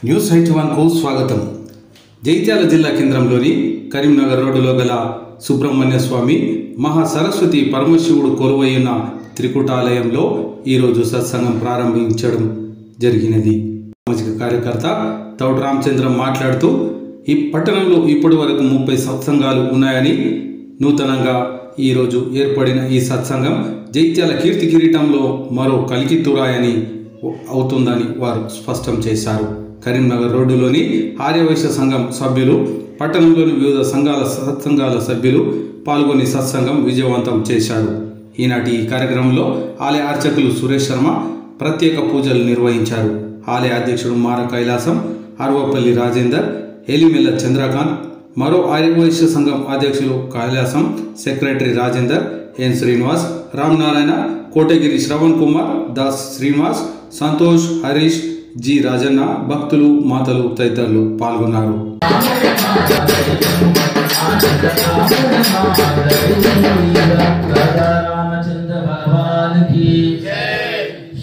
News 91కు స్వాగతం. జైత్యాల జిల్లా కేంద్రంలోని కరీంనగర్ రోడ్డులో గల సుబ్రహ్మణ్య స్వామి మహాసరస్వతి పరమశివుడు కొలువైన త్రికుటాలయంలో ఈరోజు సత్సంగం ప్రారంభించడం జరిగినది. సామాజిక కార్యకర్త తౌడ్ రామచంద్రం మాట్లాడుతూ ఈ పట్టణంలో ఇప్పటి వరకు 30 సత్సంగాలు ఉన్నాయని, నూతనంగా ఈరోజు ఏర్పడిన ఈ సత్సంగం జైత్యాల కీర్తి కిరీటంలో మరో కలికితురాయని అవుతుందని వారు స్పష్టం చేశారు. కరీంనగర్ రోడ్డులోని ఆర్యవైశ్య సంఘం సభ్యులు, పట్టణంలోని వివిధ సత్సంగాల సభ్యులు పాల్గొని సత్సంగం విజయవంతం చేశారు. ఈనాటి ఈ కార్యక్రమంలో ఆలయ అర్చకులు సురేష్ శర్మ ప్రత్యేక పూజలు నిర్వహించారు. ఆలయ అధ్యక్షుడు మార కైలాసం, అర్వపల్లి రాజేందర్, ఎలిమెల్ల చంద్రకాంత్, మరో ఆర్యవైశ్య సంఘం అధ్యక్షులు కైలాసం, సెక్రటరీ రాజేందర్, ఎన్ శ్రీనివాస్, రామనారాయణ, కోటగిరి శ్రవణ్ కుమార్, దాస్ శ్రీనివాస్, సంతోష్, హరీష్, జి రాజన్న, భక్తులు, మాతలు తదితరులు పాల్గొన్నారు.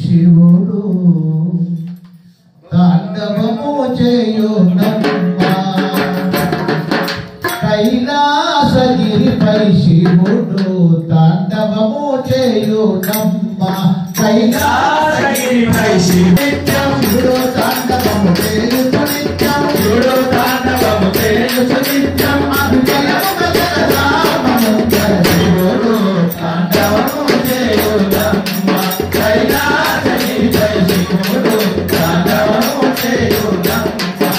శివుడు తాండవము చేయునమ్మా, కైలాసగిరిపై శివుడు తాండవము చేయునమ్మా, కైలాసగిరిపై శివుడు తాండవము చేయుచు నిత్యం, శివుడు తాండవము చేయుచు నిత్యం, శివుడు తాండవము చేయునమ్మా, కైలాసగిరిపై శివుడు తాండవము చేయునమ్మా,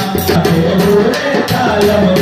దేవుడే కాలము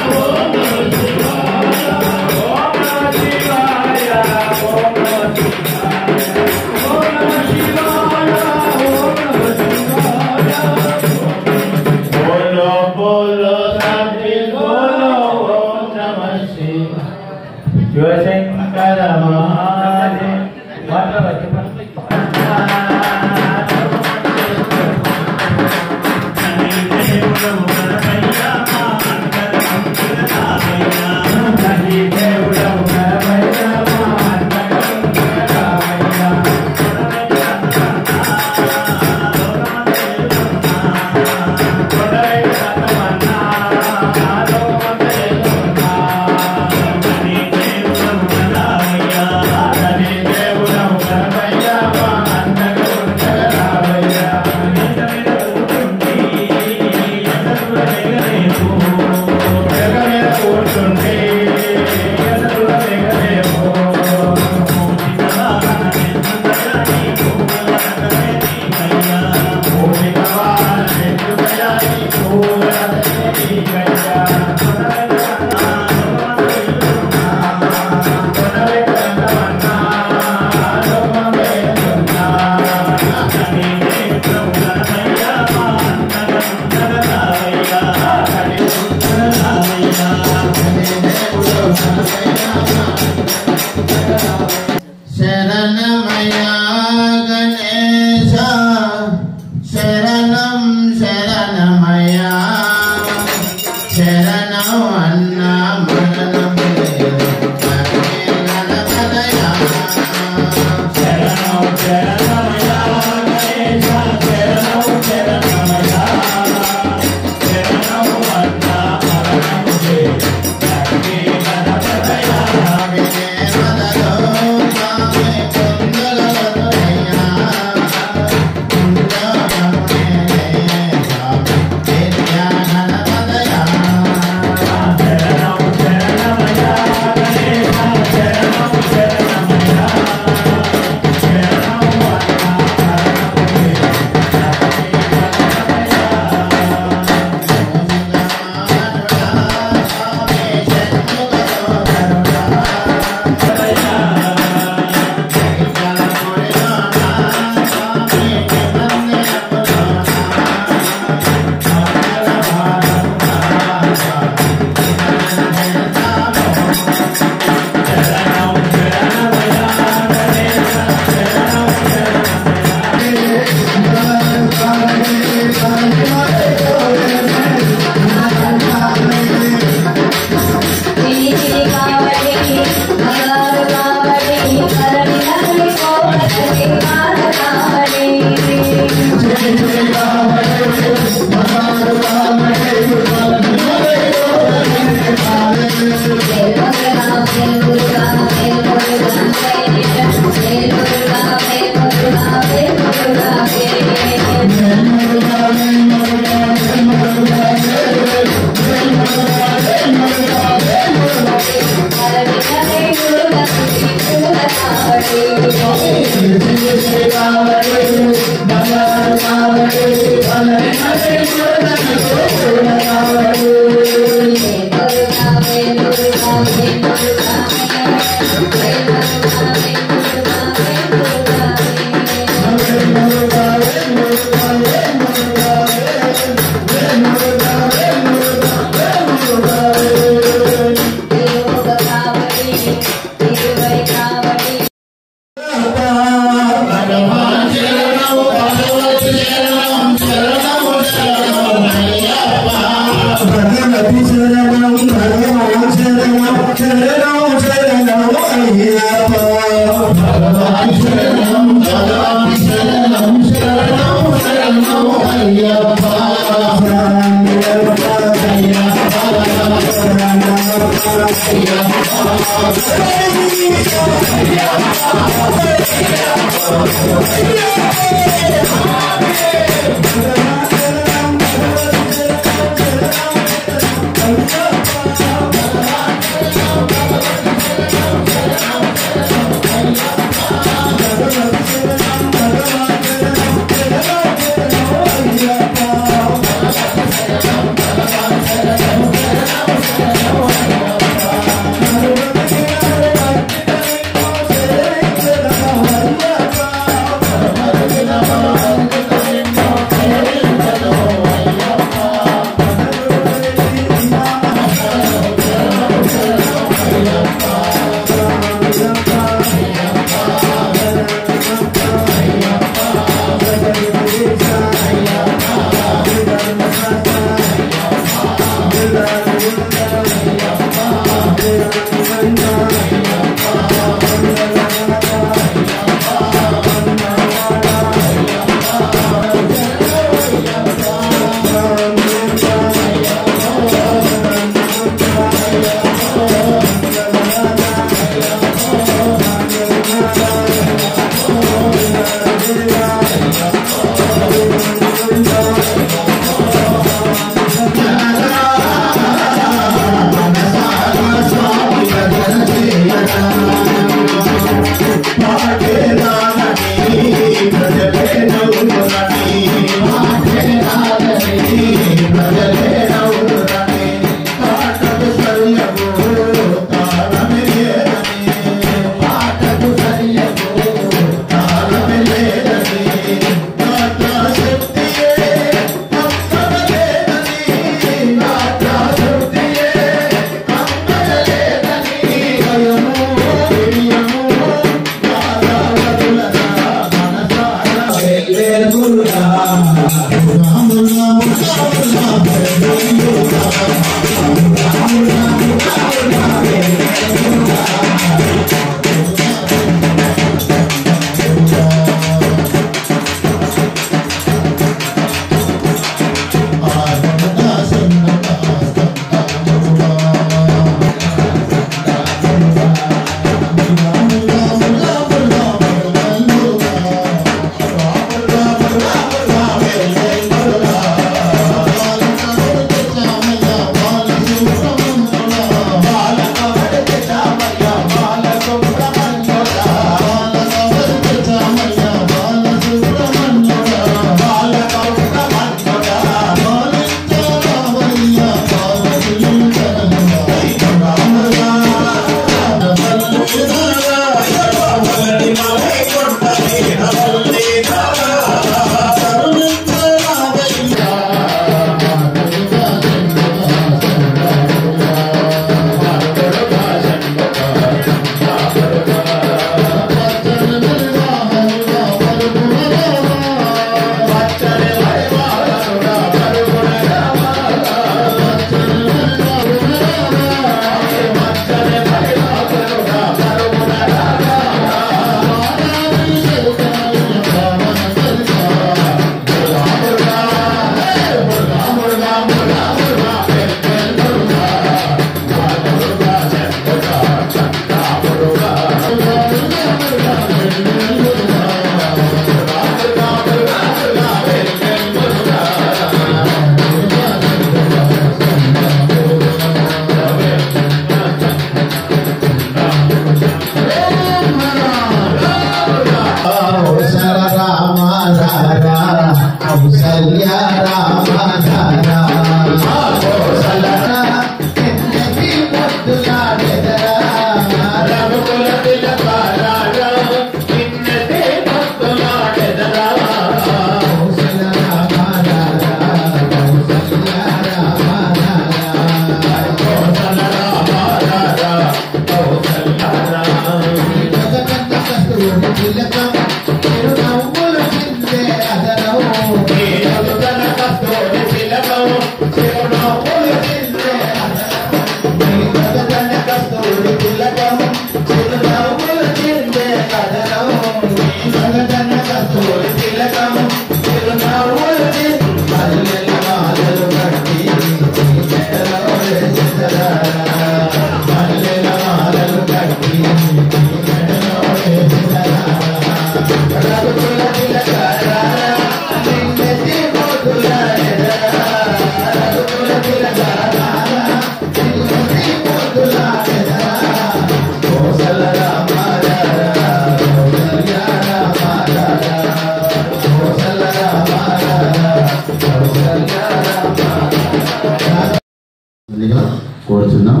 కోరుచున్నాం.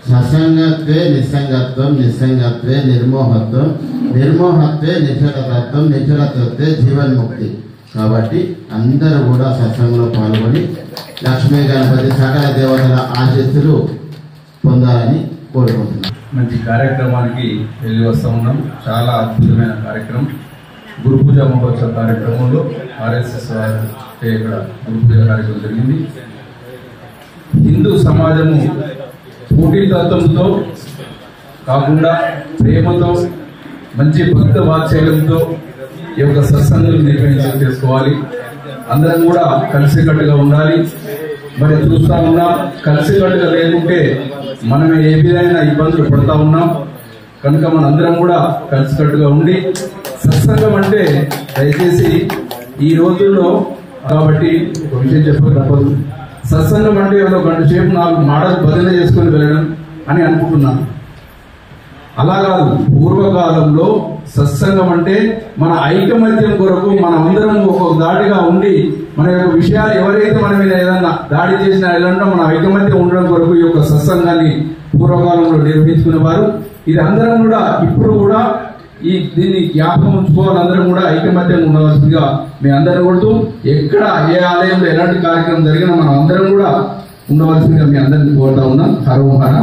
సత్సంగత్వే నిస్సంగత్వం, నిస్సంగత్వే నిర్మోహత్వం, నిర్మోహత్వే నిశ్చలతత్వం, నిశ్చలతత్వే జీవన్ముక్తి. కాబట్టి అందరూ కూడా సత్సంగంలో పాల్గొని లక్ష్మీ గణపతి సకల దేవతల ఆశీస్సులు పొందాలని కోరుకుంటున్నాం. మంచి కార్యక్రమానికి వెళ్ళి వస్తూ ఉన్నాం. చాలా అద్భుతమైన కార్యక్రమం. గురు పూజ మహోత్సవ కార్యక్రమంలో ఆర్ఎస్ఎస్ వారు ఇక్కడ గురు పూజ కార్యక్రమం జరిగింది. హిందూ సమాజము పోటీతత్వంతో కాకుండా ప్రేమతో, మంచి భక్త వాత్సల్యంతో ఈ యొక్క సత్సంగం చేసుకోవాలి. అందరం కూడా కలిసికట్టుగా ఉండాలి. మరి చూస్తా ఉన్నాం, కలిసికట్టుగా లేకుంటే మనం ఏ విధమైన ఇబ్బందులు పడతా ఉన్నాం. కనుక మనందరం కూడా కలిసికట్టుగా ఉండి సత్సంగం అంటే దయచేసి ఈ రోజుల్లో కాబట్టి ఒక విషయం చెప్పక తప్పదు. సత్సంగం అంటే ఏదో గంట సేపు 4 మాటలు బదిలీ చేసుకుని వెళ్ళడం అని అనుకుంటున్నాను. అలా కాదు. పూర్వకాలంలో సత్సంగం అంటే మన ఐకమత్యం కొరకు మనం అందరం ఒక దాడిగా ఉండి మన యొక్క విషయాలు ఎవరైతే మన మీద ఏదన్నా దాడి చేసినా ఎలాంటో మన ఐకమత్యం ఉండడం కొరకు ఈ యొక్క సత్సంగాన్ని పూర్వకాలంలో నిర్వహించుకునేవారు. ఇది అందరం కూడా ఇప్పుడు కూడా దీన్ని జ్ఞాపకం ఉంచుకోవాలి. అందరం కూడా ఐకమత్యంగా ఉండవలసిందిగా మీ అందరం కొడుతూ, ఎక్కడ ఏ ఆలయంలో ఎలాంటి కార్యక్రమం జరిగినా మనం అందరం కూడా ఉండవలసిందిగా మీ అందరినీ కోరుతా ఉన్నాం. హరోహర.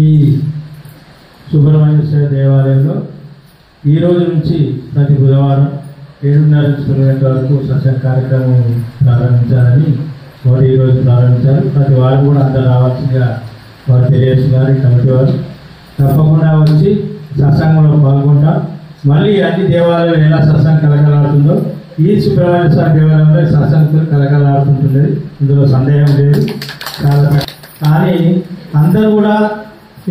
ఈ సుబ్రహ్మణ్య దేవాలయంలో ఈ రోజు నుంచి ప్రతి బుధవారం 7:30 వరకు సత్సంగ కార్యక్రమం ప్రారంభించాలని వారు ఈరోజు ప్రారంభించారు. ప్రతి వారు కూడా అందరూ రావాల్సిందిగా వారు తెలియజేస్తున్నారు. ఈ కమిటీ వారు తప్పకుండా వచ్చి సత్సంగంలో పాల్గొంటాం. మళ్ళీ అన్ని దేవాలయాలు ఎలా సత్సంగం కలకలాడుతుందో ఈ సుబ్రహ్మణ్య స్వామి దేవాలయంలో సత్సంగం కలకలాడుతుంటుంది. ఇందులో సందేహం లేదు. కానీ అందరూ కూడా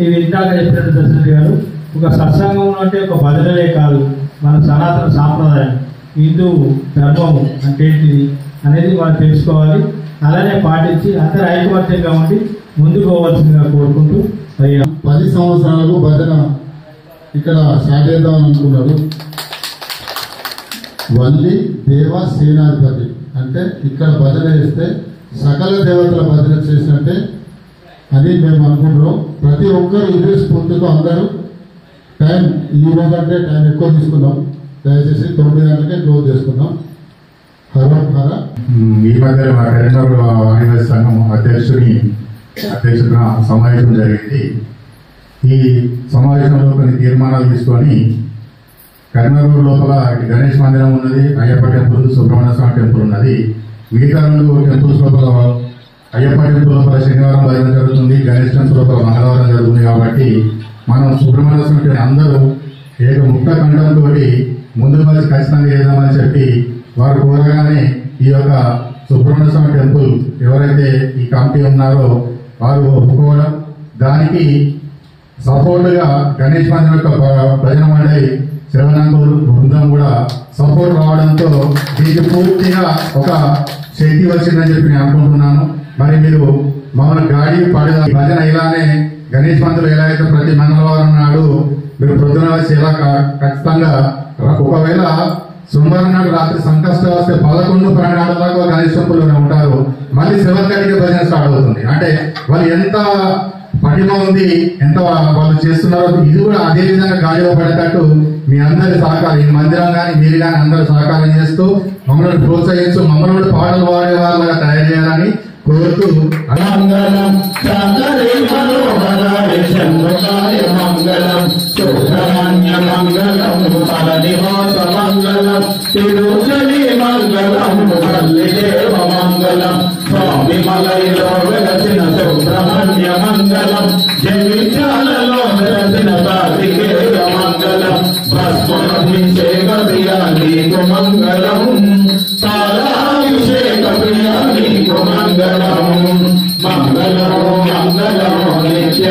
ఇవి ఇందాక చెప్పినట్టు దర్శనం గారు ఒక సత్సంగం అంటే ఒక బదిలే కాదు, మన సనాతన సాంప్రదాయం హిందూ ధర్మం అంటే ఏంటిది అనేది మనం తెలుసుకోవాలి. అలానే పాటించి అందరూ ఐకమత్యంగా ఉండి ముందుకు పోవాల్సిందిగా కోరుకుంటూ 10 సంవత్సరాలకు భజన ఇక్కడ స్టార్ట్ చేద్దామని అనుకున్నారు. వల్లి దేవ సేనాధిపతి అంటే ఇక్కడ భజన చేస్తే సకల దేవతల భజన చేసినట్టే అని మేము అనుకుంటున్నాం. ప్రతి ఒక్కరు ఇదే స్ఫూర్తితో అందరూ టైం ఈ రోజు అంటే టైం ఎక్కువ తీసుకున్నాం. దయచేసి 9 గంటలకే క్లోజ్ చేసుకున్నాం. హర. ఈ మధ్య మా కరీంనగర్ ఆదివాసీ సంఘం అధ్యక్షుడిగా సమావేశం జరిగింది. ఈ సమావేశంలో కొన్ని తీర్మానాలు తీసుకొని కరీంనగర్ లోపల గణేష్ మందిరం ఉన్నది, అయ్యప్ప టెంపుల్, సుబ్రహ్మణ్య స్వామి టెంపుల్ ఉన్నది. మిగతా 2 టెంపుల్స్ లోపల అయ్యప్ప టెంపుల్ లోపల శనివారం భజన జరుగుతుంది, గణేష్ టెంపుల్ లోపల మంగళవారం జరుగుతుంది. కాబట్టి మనం సుబ్రహ్మణ్య స్వామి అందరూ ఏక ముక్త ఖండంతో ముందు వచ్చి ఖచ్చితంగా చేద్దామని చెప్పి వారు కోరగానే ఈ యొక్క సుబ్రహ్మణ్య స్వామి టెంపుల్ ఎవరైతే ఈ కమిటీ ఉన్నారో వారు ఒప్పుకోవడం, దానికి సపోర్ట్గా గణేష్ మందిరం యొక్క భజన మండలి శ్రవణాంకులు బృందం కూడా సపోర్ట్ రావడంతో దీనికి పూర్తిగా ఒక శక్తి వచ్చిందని చెప్పి నేను అనుకుంటున్నాను. మరి మీరు మమ్మల్ని గాడి పడ భజన ఇలానే గణేష్ మందిరం ఎలా అయితే ప్రతి మంగళవారం నాడు మీరు ప్రొద్దున వచ్చి ఎలా ఖచ్చితంగా ఒకవేళ సోమవారం నాడు రాత్రి సంకష్ట వస్తే 11-12 దాకా గణేష్ టెంపుల్లోనే ఉంటారు. మళ్ళీ 7 గంటకి భజన స్టార్ట్ అవుతుంది. అంటే వాళ్ళు ఎంత పటిమ ఉంది, ఎంత వాళ్ళు చేస్తున్నారో ఇది కూడా అదే విధంగా గాడిలో పడేటట్టు మీ అందరి సహకారం, ఈ మందిరం కానీ మీరు కానీ అందరూ సహకారం చేస్తూ మమ్మల్ని ప్రోత్సహిస్తూ మమ్మల్ని కూడా పాటలు పాడే వాళ్ళగా తయారు చేయాలని కోరుతూ మంగళం చంద్రే మనోహరాయ చంద్రకాయ మంగళం సుబ్రహ్మణ్య మంగళం పరనివాస మంగళం తిరుచలి మంగళం వల్లిదేవ మంగళం స్వామి మలైలో వెలసిన సుబ్రహ్మణ్య మంగళం జగిత్యాలలో వెలసిన కార్తికేయ మంగళం భస్మాభిషేక ప్రియా నీకు మంగళం తారాభిషేక ప్రియా నీకు మంగళం మంగళం మంగళం నిత్య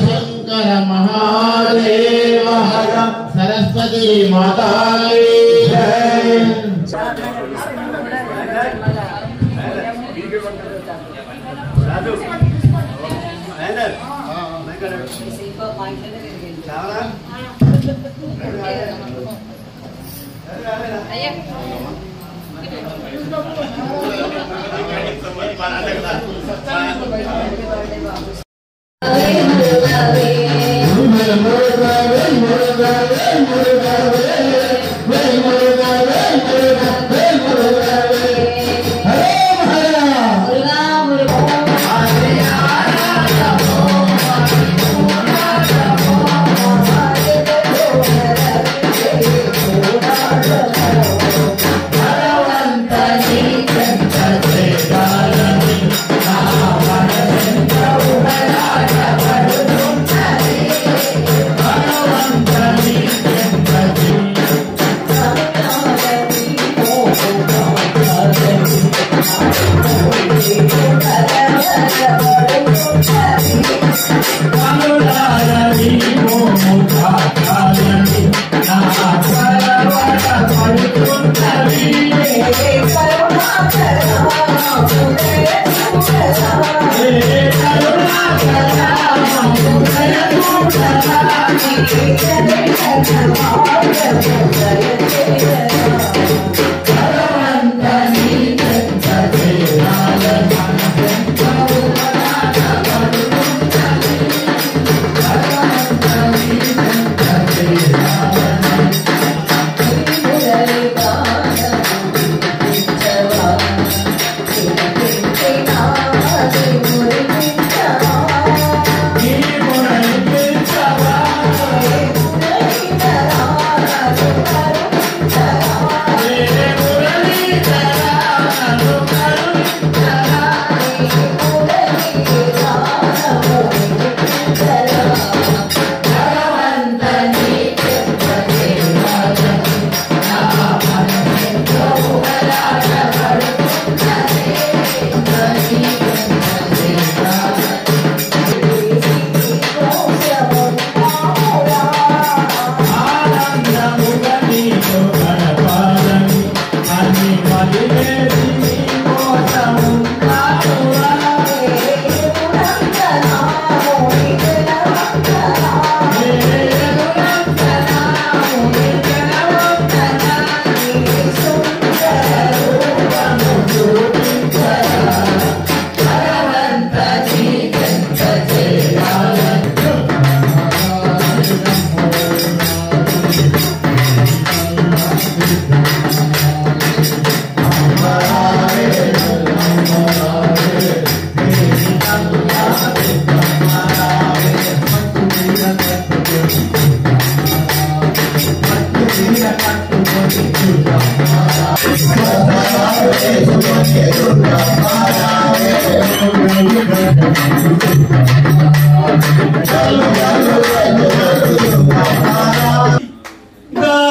శంకర మహాదేవ సరస్వతి మాతా అయ్యా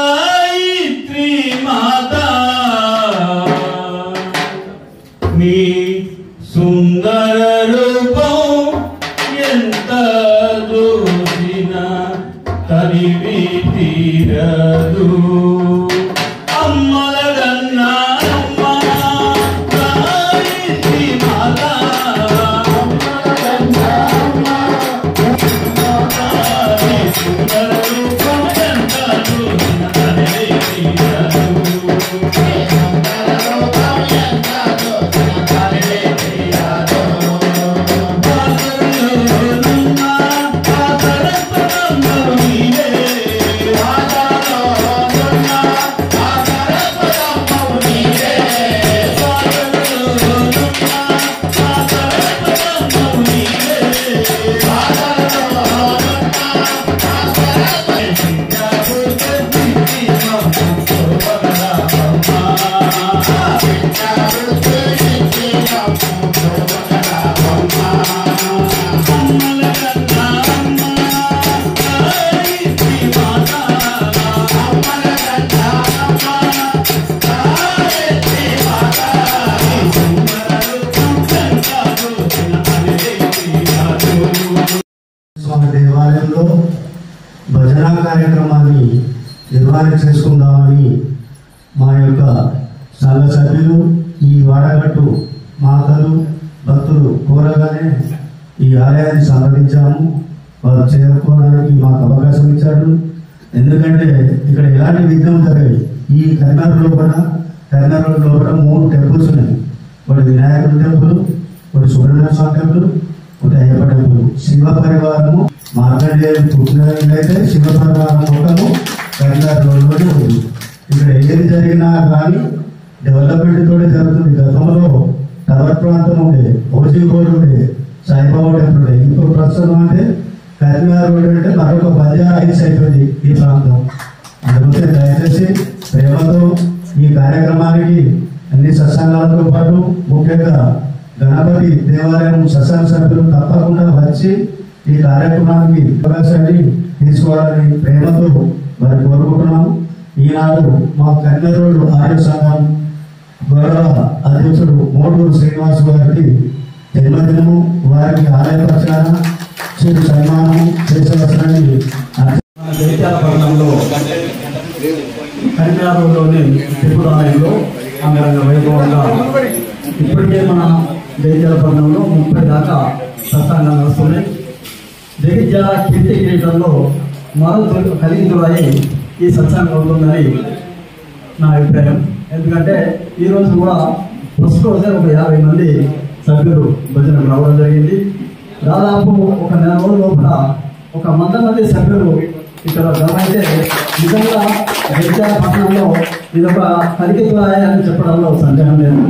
गायत्री माता मी सुंदर रूपं ఎంత దూసిన తనివి తీరదు అమ్మలగన్నా అమ్మ గాయత్రి మాత అమ్మలగన్నా అమ్మ సుందర రూపం ఎంత దూసిన తనివి తీరదు దేవాలయంలో భజన కార్యక్రమాన్ని నిర్వహణ చేసుకుందామని మా యొక్క సంఘ సభ్యులు ఈ వాడగట్టు మాతలు భక్తులు కోరగానే ఈ ఆలయాన్ని సంప్రదించాము. వారు చేరుకోవడానికి మాకు అవకాశం ఇచ్చారు. ఎందుకంటే ఇక్కడ ఎలాంటి విఘ్నం జరగదు. ఈ కరీంనగర్ లోపల కర్నూలు లోపల 3 టెంపుల్స్ ఉన్నాయి. ఒకటి వినాయకుడి టెంపుల్, ఒకటి సుబ్రహ్మణ్య స్వామి టెంపుల్, ఒకటి అయ్యప్ప టెంపుల్. శివ పరివారము మార్కండేయులు పుట్టినట్లయితే శివ పరివారం మొత్తము కర్నూలులోనే ఉంది. ఇక్కడ ఏది జరిగినా కానీ డెవలప్మెంట్ తోనే జరుగుతుంది. గతంలో టవర్ ప్రాంతం ఉండే, ఓజీ రోడ్ ఉండే, సాయిబాబా టెంపుల్ ఉండే. ఇప్పుడు ప్రస్తుతం అంటే కరీంనగర్ రోడ్ అంటే మరొక బంజారా హిల్స్ అయిపోయింది ఈ ప్రాంతం. అందుకే దయచేసి ప్రేమతో ఈ కార్యక్రమానికి అన్ని సత్సంగాలతో పాటు ముఖ్యంగా గణపతి దేవాలయం సత్సంగ సభ్యులు తప్పకుండా వచ్చి ఈ కార్యక్రమానికి అవకాశాన్ని తీసుకోవాలని ప్రేమతో మరి కోరుకుంటున్నాము. ఈనాడు మా కర్నూలు ఆర్య సంఘం గౌరవ అధ్యక్షుడు మోటూరు శ్రీనివాస్ గారికి జన్మదినము, వారికి ఆలయ ప్రచారం చిరు సన్మానం చేసేవసరాన్ని జైత్యాల పట్టణంలో కరీంనగర్లోని త్రిపుర ఆలయంలో అంగరంగ వైభవంగా ఇప్పటికే మన జైత్యాల పట్టణంలో 30 దాకా సత్సంగాలు నడుస్తున్నాయి. జగిత్యాల కీర్తి కిరీటంలో మరో కలిగిందులై ఈ సత్సంగం అవుతుందని నా అభిప్రాయం. ఎందుకంటే ఈరోజు కూడా ఫస్ట్ రోజే ఒక 50 మంది సభ్యులు భజనకు రావడం జరిగింది. దాదాపు ఒక నెల రోజుల లోపల ఒక 100 మంది సభ్యులు ఇక్కడ జమ అయితే నిజంగా జగిత్యాల పట్టణంలో ఇదొక కలిగితురాయి అని చెప్పడంలో సందేహం లేదు.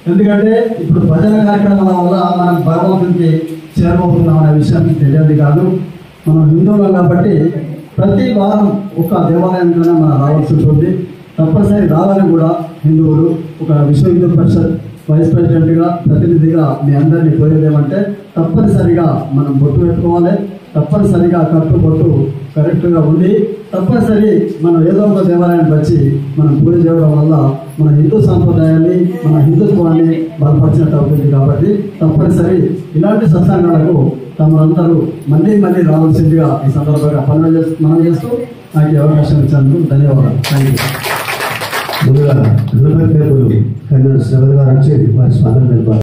ఎందుకంటే ఇప్పుడు భజన కార్యక్రమాల వల్ల మనం భగవంతునికి చేరబోతున్నాం అనే విషయం తెలియదు కాదు. మనం హిందువులం కాబట్టి ప్రతి వారం ఒక దేవాలయంలోనే మనం రావాల్సి ఉంటుంది. తప్పనిసరి రావాలని కూడా హిందువులు ఒక విశ్వ హిందూ పరిషత్ వైస్ ప్రెసిడెంట్గా ప్రతినిధిగా మీ అందరినీ కోరేదేమంటే తప్పనిసరిగా మనం బొట్టు పెట్టుకోవాలి. తప్పనిసరిగా కట్టుబొట్టు కరెక్ట్గా ఉండి తప్పనిసరి మనం ఏదో ఒక దేవాలయానికి వచ్చి మనం పూజ చేయడం వల్ల మన హిందూ సాంప్రదాయాన్ని మన హిందుత్వాన్ని బలపరిచినట్టు అవుతుంది. కాబట్టి తప్పనిసరి ఇలాంటి సత్సంగాలకు తమరందరూ మళ్ళీ మళ్ళీ రావాల్సిందిగా ఈ సందర్భంగా మనం చేస్తూ నాకు అవకాశం ఇచ్చినందుకు ధన్యవాదాలు. Thank you. ముందుగా కన్నడ శ్రవణ్ గారు వచ్చి వారి స్పందన తెలిపారు.